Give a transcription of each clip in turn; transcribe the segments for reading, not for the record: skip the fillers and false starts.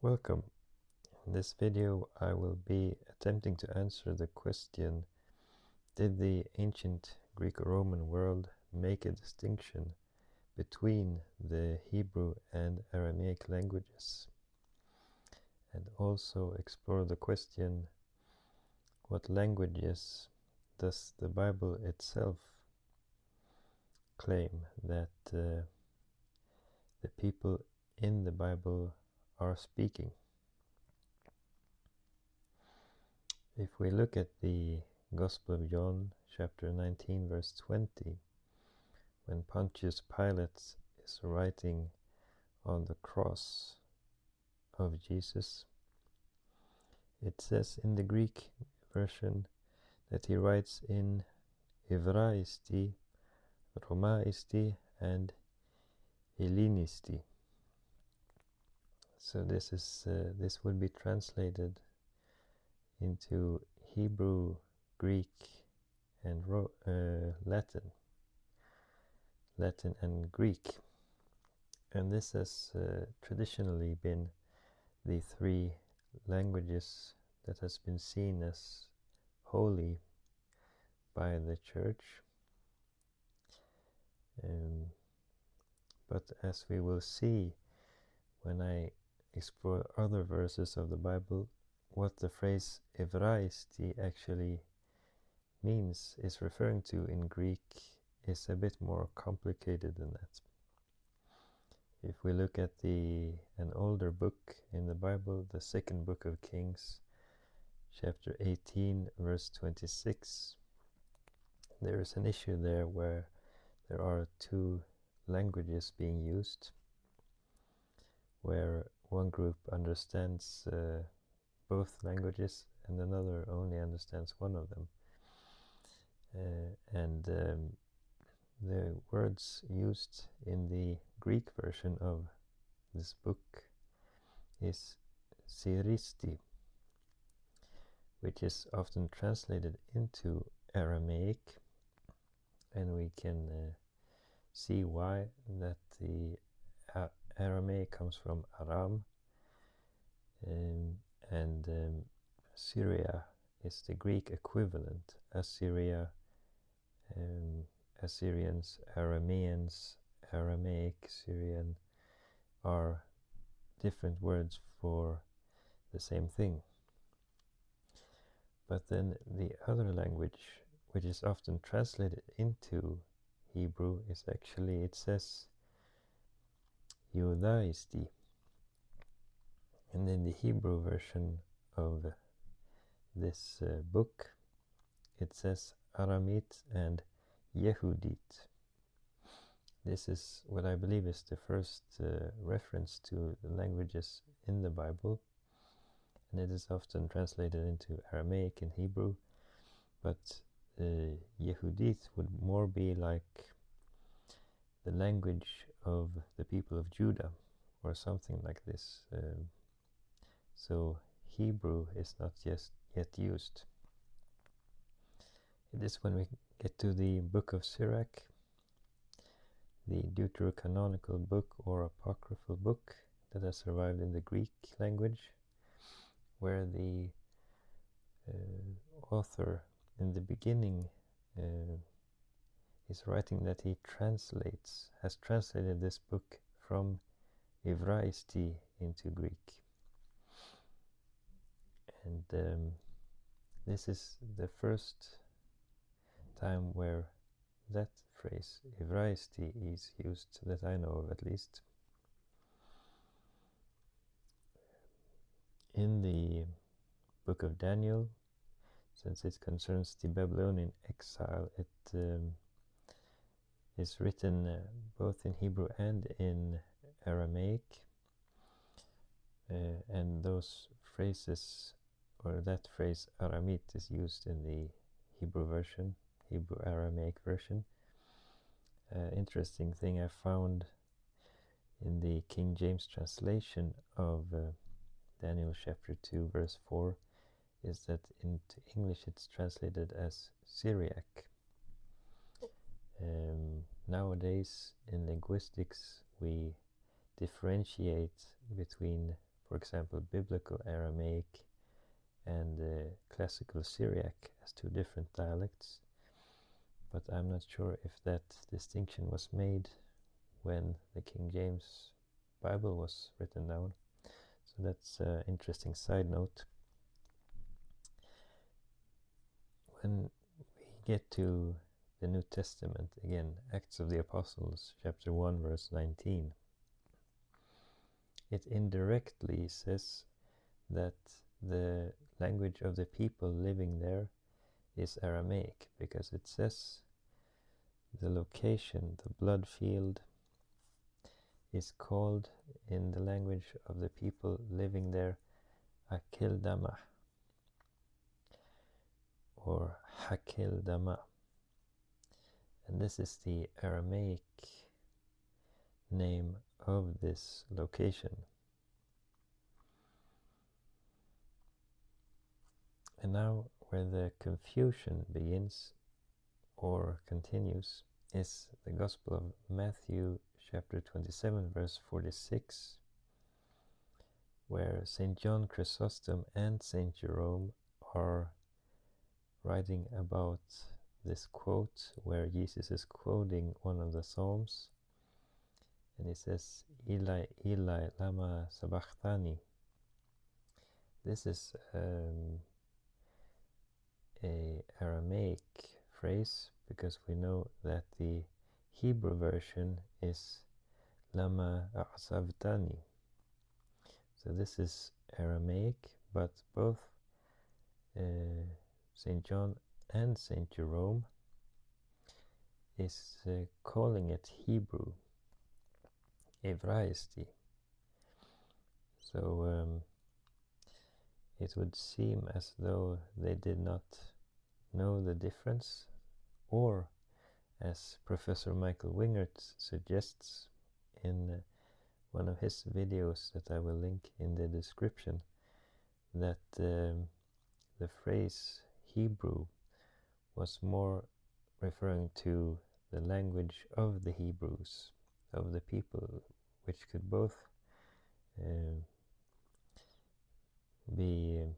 Welcome. In this video I will be attempting to answer the question: did the ancient Greco-Roman world make a distinction between the Hebrew and Aramaic languages? And also explore the question: what languages does the Bible itself claim that the people in the Bible are speaking? If we look at the Gospel of John, chapter 19, verse 20, when Pontius Pilate is writing on the cross of Jesus, it says in the Greek version that he writes in Evraisti, Romaisti, and Hellenisti. So this would be translated into Hebrew, Greek, and Latin and Greek. And this has traditionally been the three languages that has been seen as holy by the church. But as we will see when I explore other verses of the Bible, what the phrase Evraisti actually means, is referring to in Greek, is a bit more complicated than that. If we look at an older book in the Bible, the second book of Kings, chapter 18, verse 26, there is an issue there where there are two languages being used, where one group understands both languages and another only understands one of them. The words used in the Greek version of this book is Siristi, which is often translated into Aramaic, and we can see why that the Aramaic comes from Aram, and Syria is the Greek equivalent. Assyria, Assyrians, Arameans, Aramaic, Syrian are different words for the same thing. But then the other language, which is often translated into Hebrew, is actually, it says Yudaisti. And in the Hebrew version of this book, it says Aramit and Yehudit. This is what I believe is the first reference to the languages in the Bible, and it is often translated into Aramaic and Hebrew, but Yehudit would more be like the language of the people of Judah, or something like this. So Hebrew is not yet used. It is when we get to the book of Sirach, the deuterocanonical book or apocryphal book that has survived in the Greek language, where the author in the beginning is writing that he has translated this book from Evraisti into Greek. And this is the first time where that phrase, Evraisti, is used, that I know of at least. In the book of Daniel, since it concerns the Babylonian exile, it is written both in Hebrew and in Aramaic, and those phrases, or that phrase Aramit, is used in the Hebrew version, Hebrew Aramaic version. Interesting thing I found in the King James translation of Daniel chapter 2 verse 4 is that into English it's translated as Syriac. Nowadays in linguistics we differentiate between for example, Biblical Aramaic and Classical Syriac as two different dialects, but I'm not sure if that distinction was made when the King James Bible was written down. So that's an interesting side note. When we get to the New Testament, again, Acts of the Apostles, chapter 1, verse 19, it indirectly says that the language of the people living there is Aramaic, because it says the location, the blood field, is called in the language of the people living there Akeldama or Hakeldama, and this is the Aramaic name of this location. And now where the confusion begins or continues is the Gospel of Matthew chapter 27 verse 46, where St. John Chrysostom and St. Jerome are writing about this quote where Jesus is quoting one of the Psalms, and he says, Eli, Eli, lama sabachthani. This is a Aramaic phrase, because we know that the Hebrew version is lama a'savtani. So this is Aramaic, but both St. John and St. Jerome is calling it Hebrew, Evraisti. So it would seem as though they did not know the difference, or as Professor Michael Wingert suggests in one of his videos that I will link in the description, that the phrase Hebrew was more referring to the language of the Hebrews, of the people, which could both be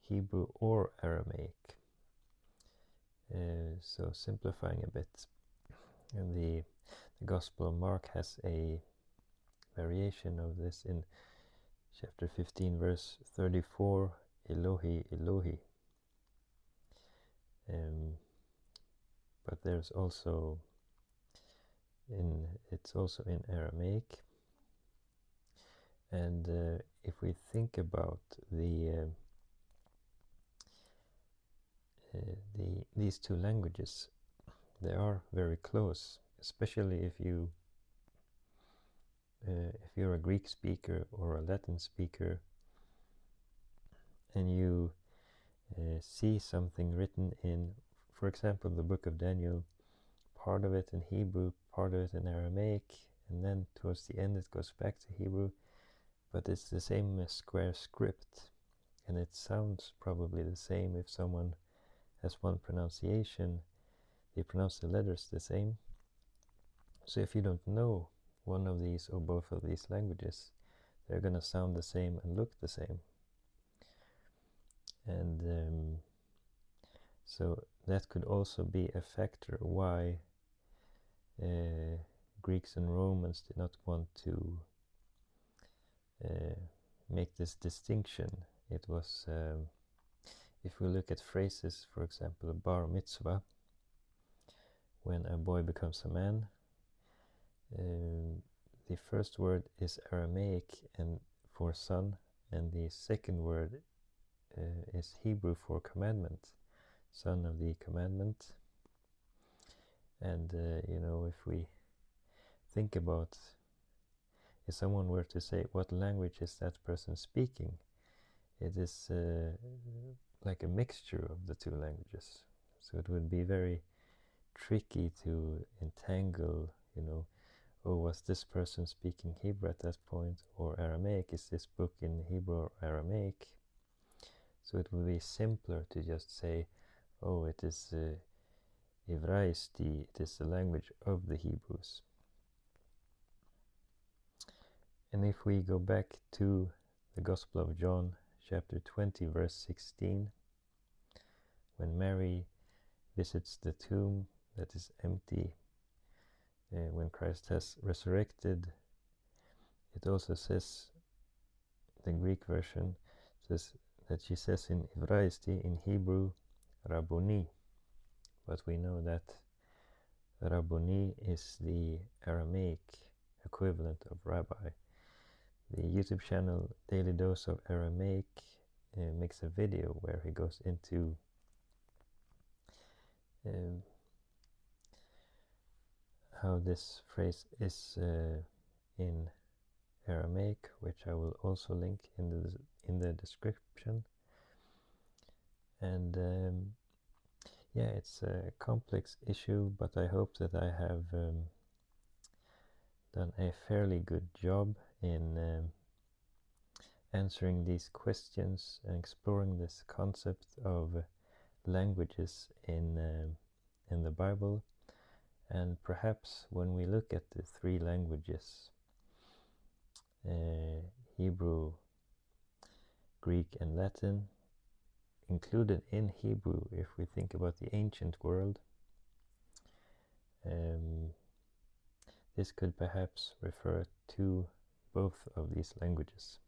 Hebrew or Aramaic. So simplifying a bit, and the Gospel of Mark has a variation of this in chapter 15 verse 34, Elohi, Elohi. But there's also it's also in Aramaic. And if we think about these two languages, they are very close, especially if you're a Greek speaker or a Latin speaker, and you see something written in, for example, the book of Daniel, part of it in Hebrew, part of it in Aramaic, and then towards the end it goes back to Hebrew, but it's the same square script, and it sounds probably the same. If someone has one pronunciation, they pronounce the letters the same. So if you don't know one of these or both of these languages, they're going to sound the same and look the same. And so that could also be a factor why Greeks and Romans did not want to make this distinction. It was, if we look at phrases, for example, bar mitzvah, when a boy becomes a man, the first word is Aramaic and for son, and the second word is Hebrew for commandment, son of the commandment. And if we think about, if someone were to say, what language is that person speaking, it is like a mixture of the two languages. So it would be very tricky to entangle, oh, was this person speaking Hebrew at that point, or Aramaic? Is this book in Hebrew or Aramaic? So it would be simpler to just say, oh, it is Evraisti, it is the language of the Hebrews. And if we go back to the Gospel of John, chapter 20, verse 16, when Mary visits the tomb that is empty when Christ has resurrected. It also says, the Greek version says that she says in Ivraisti, in Hebrew, Rabboni, but we know that Rabboni is the Aramaic equivalent of rabbi. The YouTube channel Daily Dose of Aramaic makes a video where he goes into how this phrase is in Aramaic, which I will also link in the description. And yeah, it's a complex issue, but I hope that I have done a fairly good job in answering these questions and exploring this concept of languages in the Bible. And perhaps when we look at the three languages, Hebrew, Greek, and Latin, included in Hebrew, if we think about the ancient world, this could perhaps refer to both of these languages.